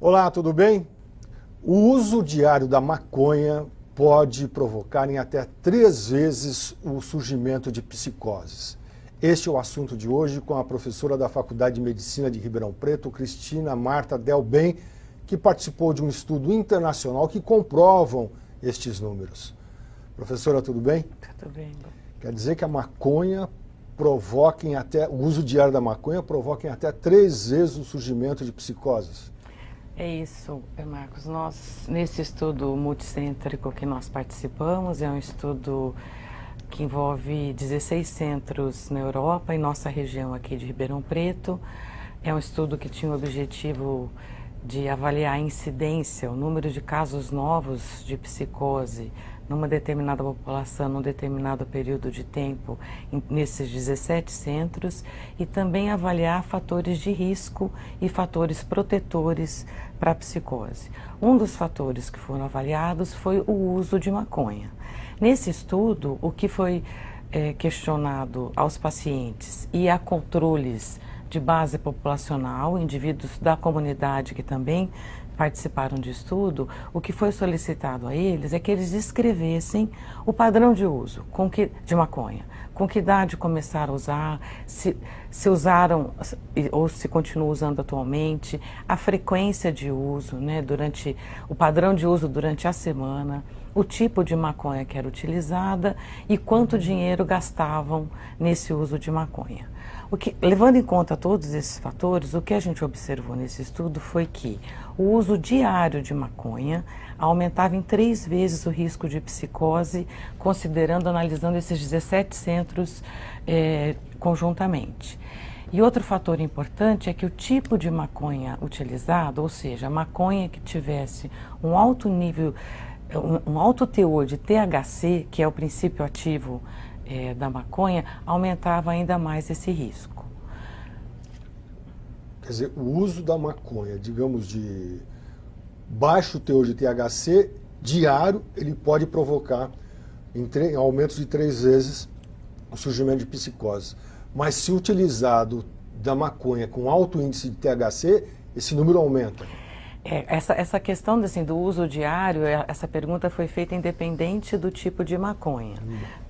Olá, tudo bem? O uso diário da maconha pode provocar em até 3 vezes o surgimento de psicoses. Este é o assunto de hoje com a professora da Faculdade de Medicina de Ribeirão Preto, Cristina Marta Delbem, que participou de um estudo internacional que comprovam estes números. Professora, tudo bem? Tudo bem. Quer dizer que a maconha o uso diário da maconha provoca em até 3 vezes o surgimento de psicoses? É isso, Marcos. Nós, nesse estudo multicêntrico que nós participamos, é um estudo que envolve 16 centros na Europa e nossa região aqui de Ribeirão Preto. É um estudo que tinha o objetivo de avaliar a incidência, o número de casos novos de psicose numa determinada população, num determinado período de tempo, nesses 17 centros, e também avaliar fatores de risco e fatores protetores para a psicose. Um dos fatores que foram avaliados foi o uso de maconha. Nesse estudo, o que foi questionado aos pacientes e a controles de base populacional, indivíduos da comunidade que também participaram de estudo, o que foi solicitado a eles é que eles descrevessem o padrão de uso de maconha. Com que idade começaram a usar, se usaram ou se continuam usando atualmente, a frequência de uso, né, o padrão de uso durante a semana, o tipo de maconha que era utilizada e quanto dinheiro gastavam nesse uso de maconha. Levando em conta todos esses fatores, o que a gente observou nesse estudo foi que o uso diário de maconha aumentava em 3 vezes o risco de psicose, analisando esses 17 centros conjuntamente. E outro fator importante é que o tipo de maconha utilizado, ou seja, a maconha que tivesse um alto nível, um alto teor de THC, que é o princípio ativo da maconha, aumentava ainda mais esse risco. Quer dizer, o uso da maconha, digamos, de baixo teor de THC, diário, ele pode provocar em aumentos de 3 vezes o surgimento de psicose. Mas se utilizado da maconha com alto índice de THC, esse número aumenta. Essa questão do uso diário, essa pergunta foi feita independente do tipo de maconha.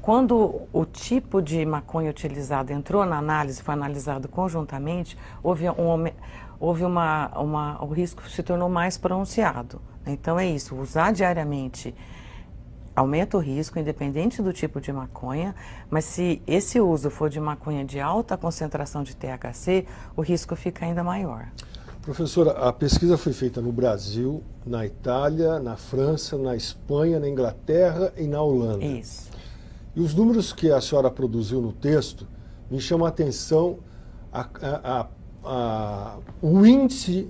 Quando o tipo de maconha utilizado entrou na análise, foi analisado conjuntamente, o risco se tornou mais pronunciado. Então é isso, usar diariamente aumenta o risco, independente do tipo de maconha, mas se esse uso for de maconha de alta concentração de THC, o risco fica ainda maior. Professora, a pesquisa foi feita no Brasil, na Itália, na França, na Espanha, na Inglaterra e na Holanda. Isso. E os números que a senhora produziu no texto me chamam a atenção o índice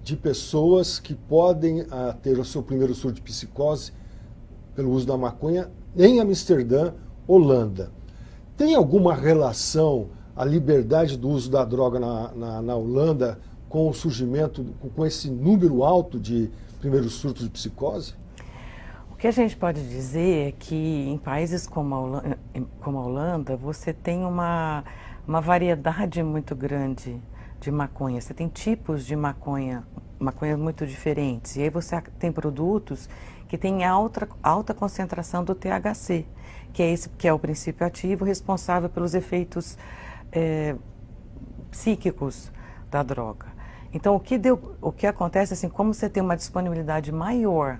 de pessoas que podem ter o seu primeiro surto de psicose pelo uso da maconha em Amsterdã, Holanda. Tem alguma relação a liberdade do uso da droga na Holanda com o surgimento, com esse número alto de primeiros surtos de psicose? O que a gente pode dizer é que em países como a Holanda, você tem uma variedade muito grande de maconha. Você tem tipos de maconha muito diferentes. E aí você tem produtos que têm alta concentração do THC, que é o princípio ativo responsável pelos efeitos psíquicos da droga. Então, o que acontece, assim, como você tem uma disponibilidade maior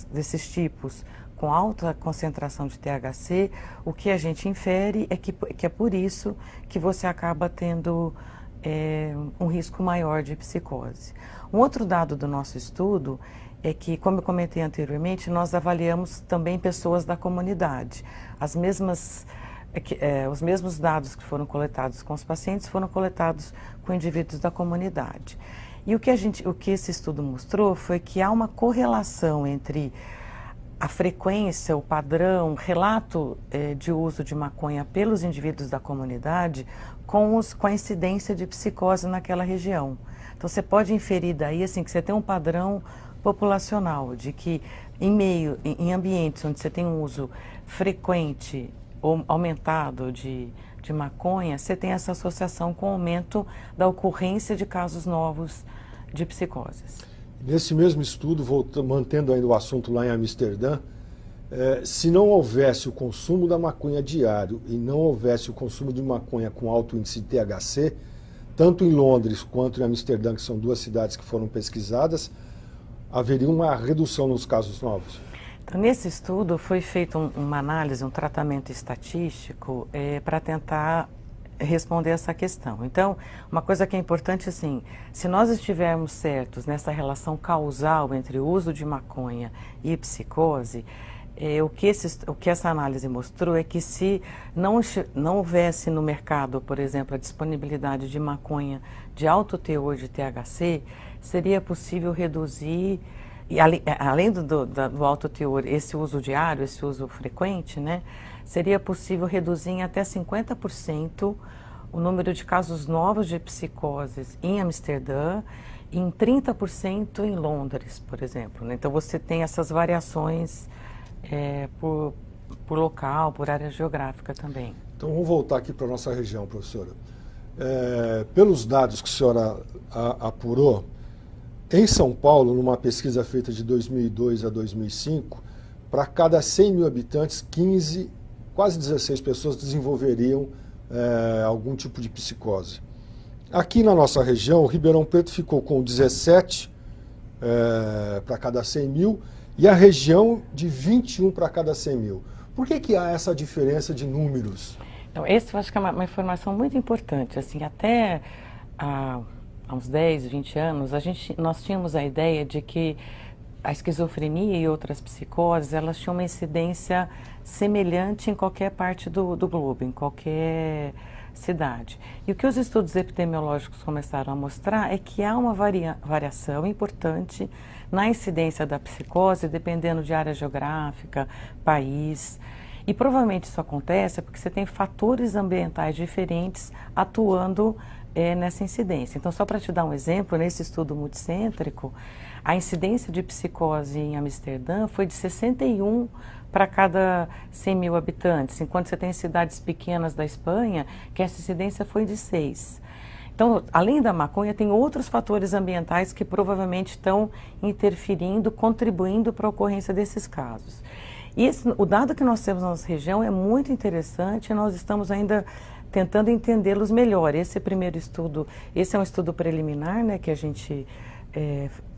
desses tipos com alta concentração de THC, o que a gente infere é que é por isso que você acaba tendo um risco maior de psicose. Um outro dado do nosso estudo é que, como eu comentei anteriormente, nós avaliamos também pessoas da comunidade. Os mesmos dados que foram coletados com os pacientes foram coletados com indivíduos da comunidade. E o que esse estudo mostrou foi que há uma correlação entre a frequência, o padrão, relato de uso de maconha pelos indivíduos da comunidade com a incidência de psicose naquela região. Então você pode inferir daí assim, que você tem um padrão populacional de que em ambientes onde você tem um uso frequente aumentado de maconha, você tem essa associação com o aumento da ocorrência de casos novos de psicoses. Nesse mesmo estudo, mantendo ainda o assunto lá em Amsterdã, se não houvesse o consumo da maconha diário e não houvesse o consumo de maconha com alto índice de THC, tanto em Londres quanto em Amsterdã, que são duas cidades que foram pesquisadas, haveria uma redução nos casos novos. Então, nesse estudo foi feita uma análise, um tratamento estatístico para tentar responder essa questão. Então, uma coisa que é importante, assim, se nós estivermos certos nessa relação causal entre o uso de maconha e psicose, o que essa análise mostrou é que se não houvesse no mercado, por exemplo, a disponibilidade de maconha de alto teor de THC, seria possível reduzir, e além do alto teor, esse uso diário, esse uso frequente, né, seria possível reduzir em até 50% o número de casos novos de psicoses em Amsterdã e em 30% em Londres, por exemplo, né? Então você tem essas variações por local, por área geográfica também. Então vamos voltar aqui para a nossa região, professora. Pelos dados que a senhora apurou, em São Paulo, numa pesquisa feita de 2002 a 2005, para cada 100 mil habitantes, 15, quase 16 pessoas desenvolveriam algum tipo de psicose. Aqui na nossa região, o Ribeirão Preto ficou com 17 para cada 100 mil e a região de 21 para cada 100 mil. Por que há essa diferença de números? Então, esse eu acho que é uma informação muito importante. Assim, até há uns 10, 20 anos, nós tínhamos a ideia de que a esquizofrenia e outras psicoses, elas tinham uma incidência semelhante em qualquer parte do globo, em qualquer cidade. E o que os estudos epidemiológicos começaram a mostrar é que há uma variação importante na incidência da psicose, dependendo de área geográfica, país. E provavelmente isso acontece porque você tem fatores ambientais diferentes atuando nessa incidência. Então, só para te dar um exemplo, nesse estudo multicêntrico, a incidência de psicose em Amsterdã foi de 61 para cada 100 mil habitantes, enquanto você tem cidades pequenas da Espanha, que essa incidência foi de 6. Então, além da maconha, tem outros fatores ambientais que provavelmente estão interferindo, contribuindo para a ocorrência desses casos. E o dado que nós temos na nossa região é muito interessante, nós estamos ainda tentando entendê-los melhor. Esse primeiro estudo, esse é um estudo preliminar, né, que a gente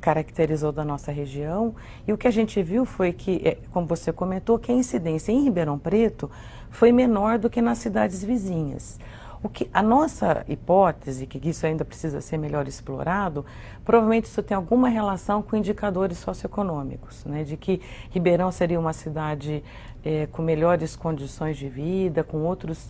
caracterizou da nossa região, e o que a gente viu foi que, como você comentou, que a incidência em Ribeirão Preto foi menor do que nas cidades vizinhas. A nossa hipótese, que isso ainda precisa ser melhor explorado, provavelmente isso tem alguma relação com indicadores socioeconômicos, né, de que Ribeirão seria uma cidade com melhores condições de vida, com outros,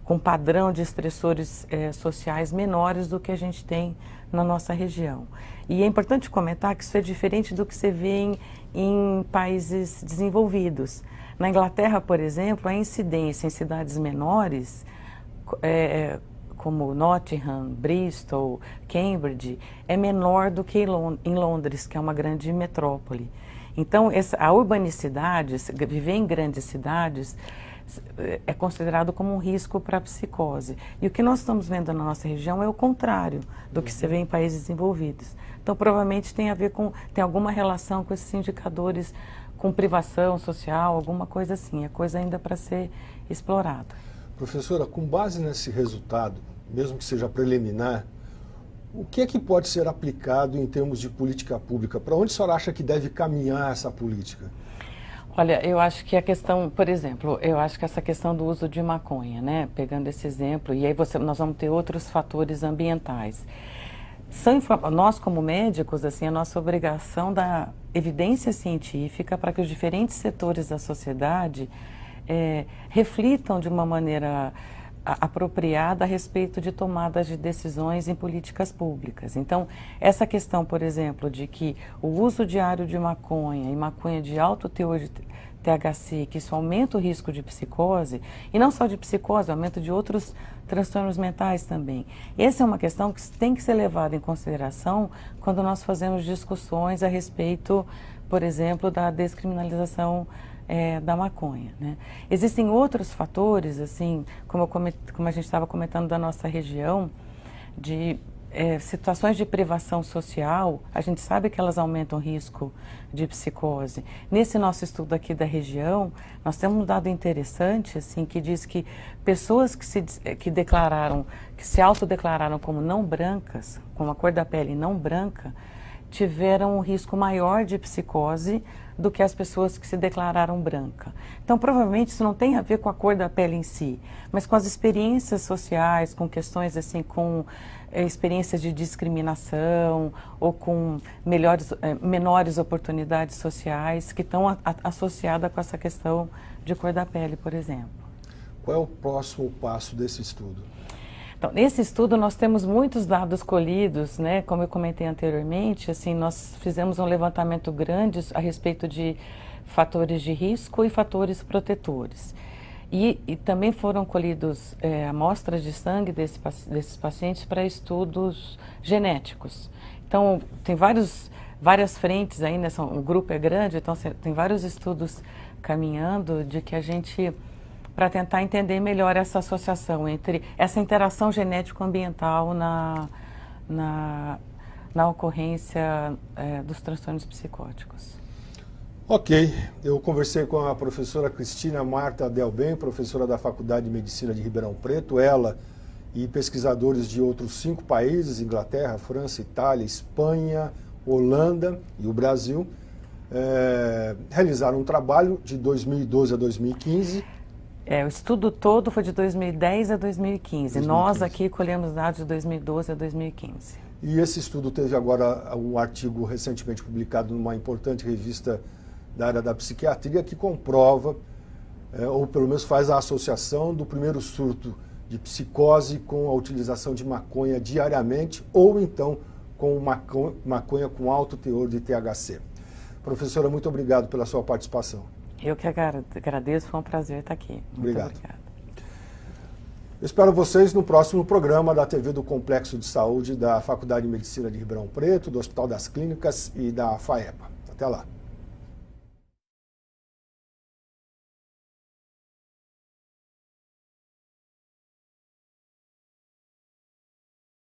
com padrão de estressores sociais menores do que a gente tem na nossa região. E é importante comentar que isso é diferente do que você vê em países desenvolvidos. Na Inglaterra, por exemplo, a incidência em cidades menores, como Nottingham, Bristol, Cambridge, é menor do que em Londres, que é uma grande metrópole. Então, a urbanicidade, viver em grandes cidades, é considerado como um risco para a psicose. E o que nós estamos vendo na nossa região é o contrário do que se vê em países desenvolvidos. Então, provavelmente tem alguma relação com esses indicadores, com privação social, alguma coisa assim. É coisa ainda para ser explorada. Professora, com base nesse resultado, mesmo que seja preliminar, o que é que pode ser aplicado em termos de política pública? Para onde a senhora acha que deve caminhar essa política? Olha, eu acho que a questão, por exemplo, eu acho que essa questão do uso de maconha, né, pegando esse exemplo, e aí nós vamos ter outros fatores ambientais. Nós, como médicos, assim, a nossa obrigação da evidência científica para que os diferentes setores da sociedade reflitam de uma maneira apropriada a respeito de tomadas de decisões em políticas públicas. Então, essa questão, por exemplo, de que o uso diário de maconha e maconha de alto teor de THC, que isso aumenta o risco de psicose, e não só de psicose, aumento de outros transtornos mentais também. Essa é uma questão que tem que ser levada em consideração quando nós fazemos discussões a respeito, por exemplo, da descriminalização da maconha, né? Existem outros fatores, assim, como a gente estava comentando da nossa região, de situações de privação social, a gente sabe que elas aumentam o risco de psicose. Nesse nosso estudo aqui da região, nós temos um dado interessante, assim, que diz que pessoas que se autodeclararam como não brancas, com a cor da pele não branca, tiveram um risco maior de psicose do que as pessoas que se declararam branca. Então, provavelmente isso não tem a ver com a cor da pele em si, mas com as experiências sociais, com questões assim, com experiências de discriminação ou com menores oportunidades sociais que estão associadas com essa questão de cor da pele, por exemplo. Qual é o próximo passo desse estudo? Então, nesse estudo nós temos muitos dados colhidos, né? Como eu comentei anteriormente, assim, nós fizemos um levantamento grande a respeito de fatores de risco e fatores protetores. E também foram colhidos amostras de sangue desses pacientes para estudos genéticos. Então, tem várias frentes aí, né? O grupo é grande, então tem vários estudos caminhando de que a gente, para tentar entender melhor essa associação entre essa interação genético-ambiental na ocorrência dos transtornos psicóticos. Ok, eu conversei com a professora Cristina Marta Delben, professora da Faculdade de Medicina de Ribeirão Preto, ela e pesquisadores de outros 5 países, Inglaterra, França, Itália, Espanha, Holanda e o Brasil, realizaram um trabalho de 2012 a 2015. O estudo todo foi de 2010 a 2015. Nós aqui colhemos dados de 2012 a 2015. E esse estudo teve agora um artigo recentemente publicado numa importante revista da área da psiquiatria que comprova, ou pelo menos faz a associação do primeiro surto de psicose com a utilização de maconha diariamente ou então com maconha com alto teor de THC. Professora, muito obrigado pela sua participação. Eu que agradeço, foi um prazer estar aqui. Muito obrigada. Espero vocês no próximo programa da TV do Complexo de Saúde da Faculdade de Medicina de Ribeirão Preto, do Hospital das Clínicas e da FAEPA. Até lá.